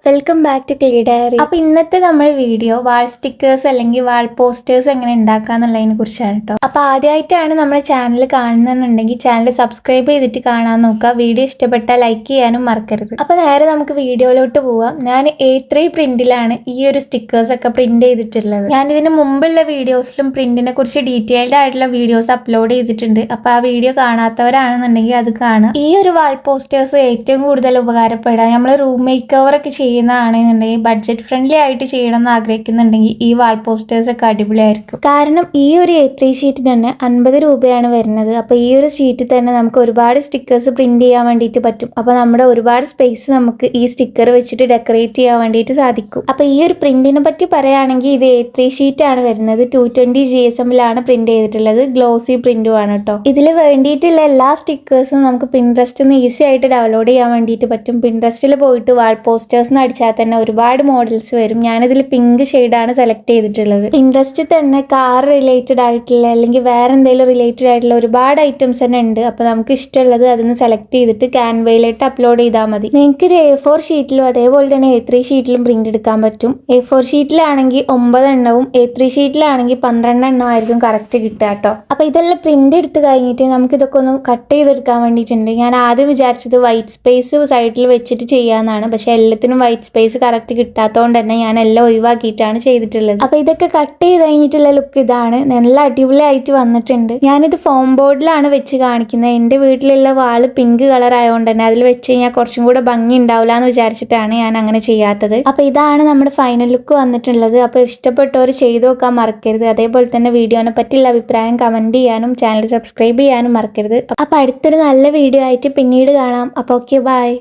Welcome back to ക്ലീ diary. അപ്പോൾ ഇന്നത്തെ നമ്മുടെ വീഡിയോ വാൾ സ്റ്റിക്കേഴ്സ് അല്ലെങ്കിൽ വാൾ പോസ്റ്റേഴ്സ് എങ്ങനെ ഉണ്ടാക്കാന്നുള്ളതിനെ കുറിച്ചാണ് കേട്ടോ. അപ്പോൾ ആദ്യമായിട്ടാണ് നമ്മുടെ ചാനൽ കാണുന്നുണ്ടെങ്കിൽ ചാനൽ സബ്സ്ക്രൈബ് ചെയ്തിട്ട് കാണാൻ നോക്കുക. വീഡിയോ ഇഷ്ടപ്പെട്ടാൽ ലൈക്ക് ചെയ്യാനും മറക്കരുത്. അപ്പോൾ നേരെ നമുക്ക് വീഡിയോയിലോട്ട് പോവാം. ഞാൻ A3 പ്രിന്റിലാണ് ഈ ഒരു സ്റ്റിക്കേഴ്സ് ഒക്കെ പ്രിന്റ് ചെയ്തിട്ടുള്ളത്. ഞാൻ ഇതിന് മുമ്പുള്ള വീഡിയോസിലും പ്രിന്റിനെ കുറിച്ച് ഡീറ്റെയിൽഡ് ആയിട്ടുള്ള വീഡിയോസ് അപ്ലോഡ് ചെയ്തിട്ടുണ്ട്. അപ്പോൾ ആ വീഡിയോ കാണാത്തവരാണെന്നുണ്ടെങ്കിൽ അത് കാണുക. ഈ ഒരു വാൾ പോസ്റ്റേഴ്സ് ഏറ്റവും കൂടുതൽ ഉപകാരപ്പെടാൻ നമ്മൾ റൂം മേക്ക് ഓവർ ഒക്കെ ചെയ്യുന്നതാണെന്നുണ്ടെങ്കിൽ ബഡ്ജറ്റ് ഫ്രണ്ട്ലി ആയിട്ട് ചെയ്യണം എന്ന് ആഗ്രഹിക്കുന്നുണ്ടെങ്കിൽ ഈ വാൾ പോസ്റ്റേഴ്സ് ഒക്കെ അടിപൊളിയായിരിക്കും. കാരണം ഈ ഒരു A3 ഷീറ്റിന് തന്നെ 50 രൂപയാണ് വരുന്നത്. അപ്പോൾ ഈ ഒരു ഷീറ്റിൽ തന്നെ നമുക്ക് ഒരുപാട് സ്റ്റിക്കേഴ്സ് പ്രിന്റ് ചെയ്യാൻ വേണ്ടിയിട്ട് പറ്റും. അപ്പോൾ നമ്മുടെ ഒരുപാട് സ്പേസ് നമുക്ക് ഈ സ്റ്റിക്കർ വെച്ചിട്ട് ഡെക്കറേറ്റ് ചെയ്യാൻ വേണ്ടിയിട്ട് സാധിക്കും. അപ്പോൾ ഈ ഒരു പ്രിന്റിനെ പറ്റി പറയുകയാണെങ്കിൽ ഇത് A3 ഷീറ്റ് ആണ് വരുന്നത്. 220 GSM-ലാണ് പ്രിന്റ് ചെയ്തിട്ടുള്ളത്. ഗ്ലോസി പ്രിന്റും ആണ് കേട്ടോ. ഇതിൽ വേണ്ടിയിട്ടുള്ള എല്ലാ സ്റ്റിക്കേഴ്സും നമുക്ക് പിൻട്രസ്റ്റിൽ നിന്ന് ഈസി ആയിട്ട് ഡൗൺലോഡ് ചെയ്യാൻ വേണ്ടിയിട്ട് പറ്റും. പിൻട്രസ്റ്റിൽ പോയിട്ട് വാൾ പോസ്റ്റേഴ്സ് അടിച്ചാൽ തന്നെ ഒരുപാട് മോഡൽസ് വരും. ഞാനിതിൽ പിങ്ക് ഷെയ്ഡാണ് സെലക്ട് ചെയ്തിട്ടുള്ളത്. പിൻട്രസ്റ്റിൽ തന്നെ കാർ റിലേറ്റഡ് ആയിട്ടുള്ള അല്ലെങ്കിൽ വേറെ എന്തെങ്കിലും റിലേറ്റഡ് ആയിട്ടുള്ള ഒരുപാട് ഐറ്റംസ് തന്നെ ഉണ്ട്. അപ്പോൾ നമുക്ക് ഇഷ്ടമുള്ളത് അതിന് സെലക്ട് ചെയ്തിട്ട് ക്യാൻവയിലിട്ട് അപ്ലോഡ് ചെയ്താൽ മതി. നിങ്ങൾക്ക് ഇത് A4 ഷീറ്റിലും അതേപോലെ തന്നെ A3 ഷീറ്റിലും പ്രിന്റ് എടുക്കാൻ പറ്റും. A4 ഷീറ്റിലാണെങ്കിൽ 9 എണ്ണവും A3 ഷീറ്റിലാണെങ്കിൽ 12 എണ്ണമായിരിക്കും കറക്റ്റ് കിട്ടുക കേട്ടോ. അപ്പോൾ ഇതെല്ലാം പ്രിന്റ് എടുത്ത് കഴിഞ്ഞിട്ട് നമുക്ക് ഇതൊക്കെ ഒന്ന് കട്ട് ചെയ്തെടുക്കാൻ വേണ്ടിയിട്ടുണ്ട്. ഞാൻ ആദ്യം വിചാരിച്ചത് വൈറ്റ് സ്പേസ് സൈഡിൽ വെച്ചിട്ട് ചെയ്യാമെന്നാണ്. പക്ഷെ എല്ലാത്തിനും വൈറ്റ് സ്പേസ് കറക്റ്റ് കിട്ടാത്തതുകൊണ്ട് തന്നെ ഞാൻ എല്ലാം ഒഴിവാക്കിയിട്ടാണ് ചെയ്തിട്ടുള്ളത്. അപ്പോൾ ഇതൊക്കെ കട്ട് ചെയ്ത് കഴിഞ്ഞിട്ടുള്ള ലുക്ക് ഇതാണ്. നല്ല അടിപൊളിയായിട്ട് വന്നിട്ടുണ്ട്. ഞാനിത് ഫോം ബോർഡിലാണ് വെച്ച് കാണിക്കുന്നത്. എൻ്റെ വീട്ടിലുള്ള വാള് പിങ്ക് കളർ ആയതുകൊണ്ട് തന്നെ അതിൽ വെച്ച് കഴിഞ്ഞാൽ കുറച്ചും കൂടെ ഭംഗി ഉണ്ടാവില്ല എന്ന് വിചാരിച്ചിട്ടാണ് ഞാൻ അങ്ങനെ ചെയ്യാത്തത്. അപ്പോൾ ഇതാണ് നമ്മുടെ ഫൈനൽ ലുക്ക് വന്നിട്ടുള്ളത്. അപ്പോൾ ഇഷ്ടപ്പെട്ടവർ ചെയ്തു നോക്കാൻ മറക്കരുത്. അതേപോലെ തന്നെ വീഡിയോനെ പറ്റിയുള്ള അഭിപ്രായം കമൻറ്റ് ചെയ്യാനും ചാനൽ സബ്സ്ക്രൈബ് ചെയ്യാനും മറക്കരുത്. അപ്പോൾ അടുത്തൊരു നല്ല വീഡിയോ ആയിട്ട് പിന്നീട് കാണാം. അപ്പോൾ ഓക്കെ, ബൈ.